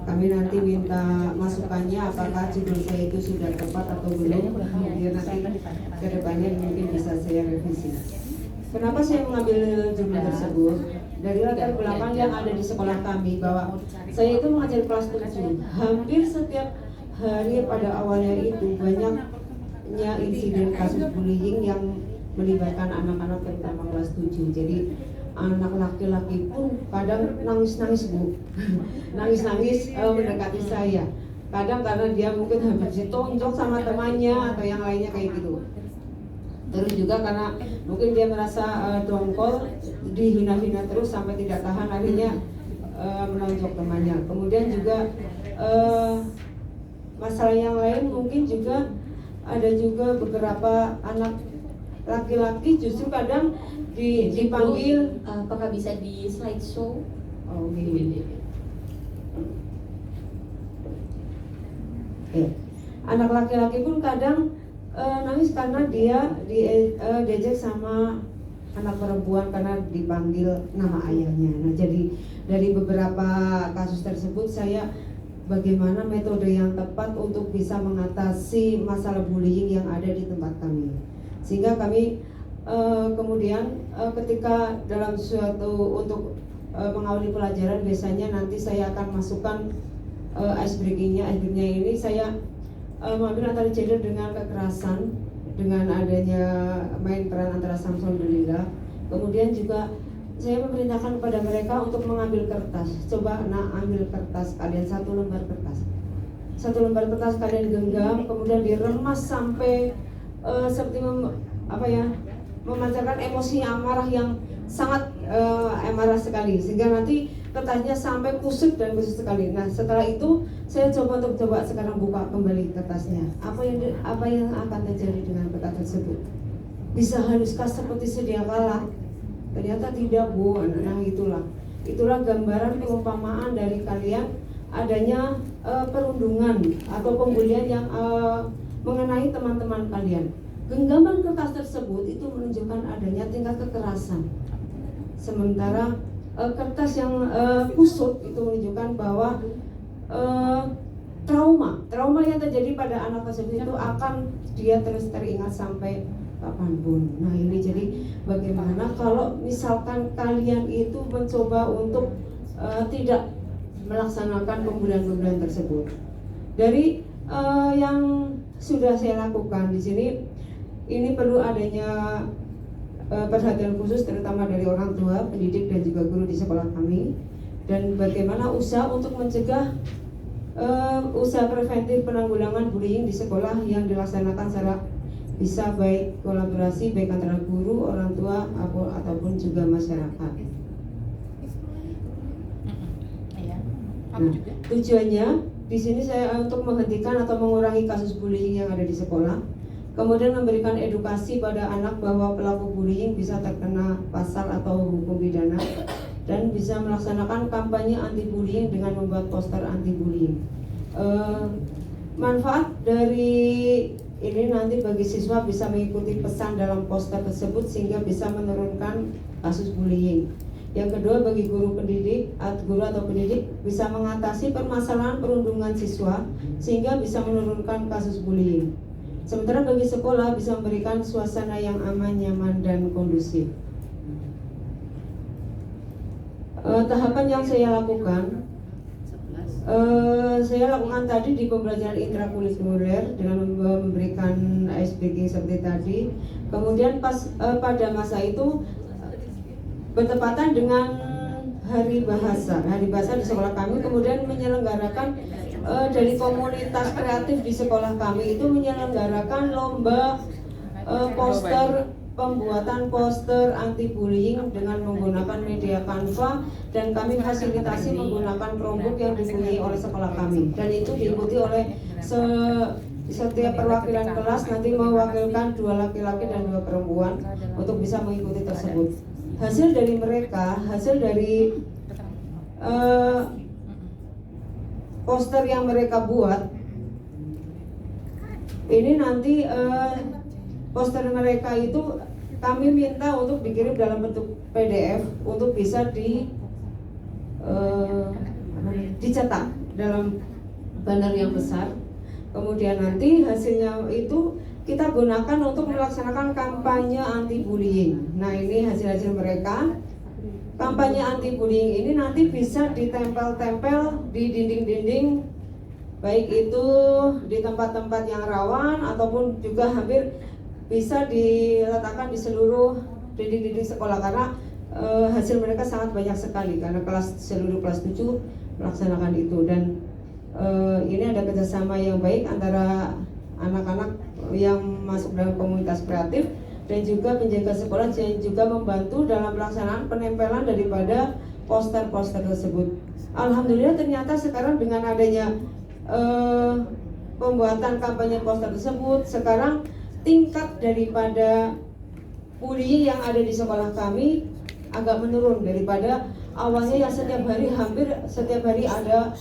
Kami nanti minta masukannya apakah judul saya itu sudah tepat atau belum. Kemudian nanti ke depannya mungkin bisa saya revisi. Kenapa saya mengambil judul tersebut? Dari latar belakang yang ada di sekolah kami bahwa saya itu mengajar kelas 7. Hampir setiap hari pada awalnya itu banyaknya insiden kasus bullying yang melibatkan anak-anak terutama kelas 7. Jadi anak laki-laki pun kadang nangis-nangis Bu nangis-nangis mendekati saya, kadang karena dia mungkin habis ditonjok sama temannya atau yang lainnya kayak gitu. Terus juga karena mungkin dia merasa dongkol, dihina-hina terus sampai tidak tahan, akhirnya menonjok temannya. Kemudian juga masalah yang lain mungkin juga ada juga beberapa anak laki-laki justru kadang dipanggil. Apakah bisa di slideshow? Oh gini. Anak laki-laki pun kadang nangis karena dia diejek sama anak perempuan karena dipanggil nama ayahnya. Nah, jadi dari beberapa kasus tersebut saya bagaimana metode yang tepat untuk bisa mengatasi masalah bullying yang ada di tempat kami. Sehingga kami kemudian ketika dalam suatu untuk mengawali pelajaran biasanya nanti saya akan masukkan ice breakingnya ini saya mengambil antara gender dengan kekerasan dengan adanya main peran antara Samson dan Lila. Kemudian juga saya memerintahkan kepada mereka untuk mengambil kertas. Coba ambil kertas kalian, satu lembar kertas kalian genggam, kemudian diremas sampai seperti memancarkan emosi amarah yang sangat amarah sekali, sehingga nanti kertasnya sampai kusut dan kusut sekali. Nah, setelah itu saya coba sekarang buka kembali kertasnya. Apa yang akan terjadi dengan kertas tersebut? Bisa haluskah seperti sedia kala? Ternyata tidak Bu. Nah, itulah gambaran perumpamaan dari kalian adanya perundungan atau pembulian yang mengenai teman-teman kalian. Genggaman kertas tersebut itu menunjukkan adanya tingkat kekerasan. Sementara kertas yang kusut itu menunjukkan bahwa trauma yang terjadi pada anak tersebut itu akan dia terus teringat sampai kapanpun. Nah, ini jadi bagaimana kalau misalkan kalian itu mencoba untuk tidak melaksanakan pembulian tersebut. Dari yang sudah saya lakukan di sini, ini perlu adanya perhatian khusus terutama dari orang tua, pendidik dan juga guru di sekolah kami, dan bagaimana usaha untuk mencegah usaha preventif penanggulangan bullying di sekolah yang dilaksanakan secara bisa baik kolaborasi baik antara guru, orang tua ataupun juga masyarakat. Nah, tujuannya di sini saya untuk menghentikan atau mengurangi kasus bullying yang ada di sekolah. Kemudian memberikan edukasi pada anak bahwa pelaku bullying bisa terkena pasal atau hukum pidana, dan bisa melaksanakan kampanye anti bullying dengan membuat poster anti bullying. Manfaat dari ini nanti bagi siswa bisa mengikuti pesan dalam poster tersebut sehingga bisa menurunkan kasus bullying. Yang kedua, bagi guru atau pendidik bisa mengatasi permasalahan perundungan siswa sehingga bisa menurunkan kasus bullying. Sementara bagi sekolah bisa memberikan suasana yang aman, nyaman, dan kondusif. Tahapan yang saya lakukan tadi di pembelajaran intrakurikuler dengan memberikan ice breaking seperti tadi. Kemudian pada masa itu bertepatan dengan hari bahasa di sekolah kami, kemudian menyelenggarakan dari komunitas kreatif di sekolah kami itu menyelenggarakan lomba pembuatan poster anti bullying dengan menggunakan media Canva, dan kami fasilitasi menggunakan Chromebook yang dipunyai oleh sekolah kami, dan itu diikuti oleh setiap perwakilan kelas nanti mewakilkan 2 laki-laki dan 2 perempuan untuk bisa mengikuti tersebut. Hasil dari poster yang mereka buat ini nanti poster mereka itu kami minta untuk dikirim dalam bentuk PDF untuk bisa dicetak dalam banner yang besar. Kemudian nanti hasilnya itu kita gunakan untuk melaksanakan kampanye anti bullying. Nah, ini hasil-hasil mereka. Kampanye anti bullying ini nanti bisa ditempel-tempel di dinding-dinding, baik itu di tempat-tempat yang rawan ataupun juga hampir bisa diletakkan di seluruh dinding-dinding sekolah, karena hasil mereka sangat banyak sekali, karena seluruh kelas 7 melaksanakan itu. Dan ini ada kerjasama yang baik antara anak-anak yang masuk dalam komunitas kreatif dan juga penjaga sekolah yang juga membantu dalam pelaksanaan penempelan daripada poster-poster tersebut. Alhamdulillah ternyata sekarang dengan adanya pembuatan kampanye poster tersebut, sekarang tingkat daripada bullying yang ada di sekolah kami agak menurun daripada awalnya yang hampir setiap hari ada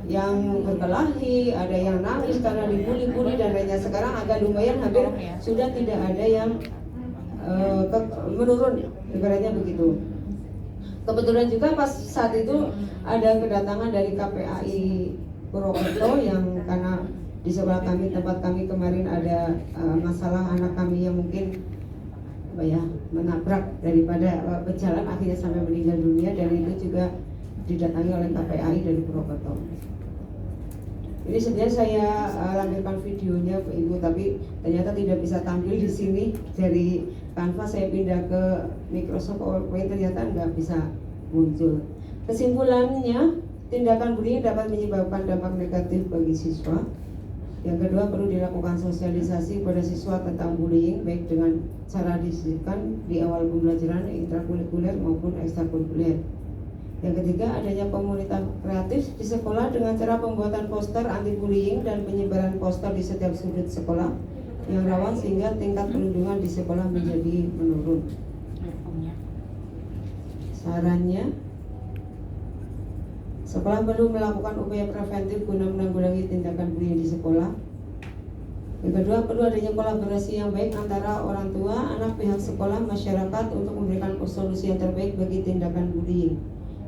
yang berkelahi, ada yang nangis karena dibully dan lainnya. Sekarang agak lumayan, hampir sudah tidak ada yang menurun, ibaratnya begitu. Kebetulan juga pas saat itu ada kedatangan dari KPAI Purwokerto yang karena di sekolah kami, tempat kami kemarin ada masalah anak kami yang mungkin menabrak daripada pejalan akhirnya sampai meninggal dunia, dan itu juga didatangi oleh KPAI dari Purwokerto. Ini sebenarnya saya lampirkan videonya ke Ibu, tapi ternyata tidak bisa tampil di sini. Dari Canva saya pindah ke Microsoft PowerPoint, ternyata nggak bisa muncul. Kesimpulannya, tindakan bullying dapat menyebabkan dampak negatif bagi siswa. Yang kedua, perlu dilakukan sosialisasi pada siswa tentang bullying, baik dengan cara disisipkan di awal pembelajaran intrakurikuler maupun ekstrakurikuler. Yang ketiga, adanya komunitas kreatif di sekolah dengan cara pembuatan poster anti bullying dan penyebaran poster di setiap sudut sekolah yang rawan sehingga tingkat perlindungan di sekolah menjadi menurun. Sarannya, sekolah perlu melakukan upaya preventif guna menanggulangi tindakan bullying di sekolah. Yang kedua, perlu adanya kolaborasi yang baik antara orang tua, anak, pihak sekolah, masyarakat untuk memberikan solusi yang terbaik bagi tindakan bullying.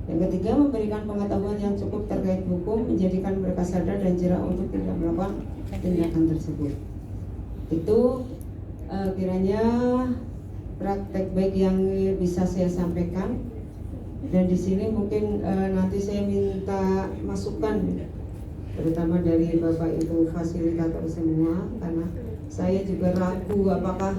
Yang ketiga, memberikan pengetahuan yang cukup terkait hukum, menjadikan mereka sadar dan jera untuk tidak melakukan tindakan tersebut. Itu kiranya praktek baik yang bisa saya sampaikan. Dan di sini mungkin nanti saya minta masukan, terutama dari Bapak Ibu fasilitator semua, karena saya juga ragu apakah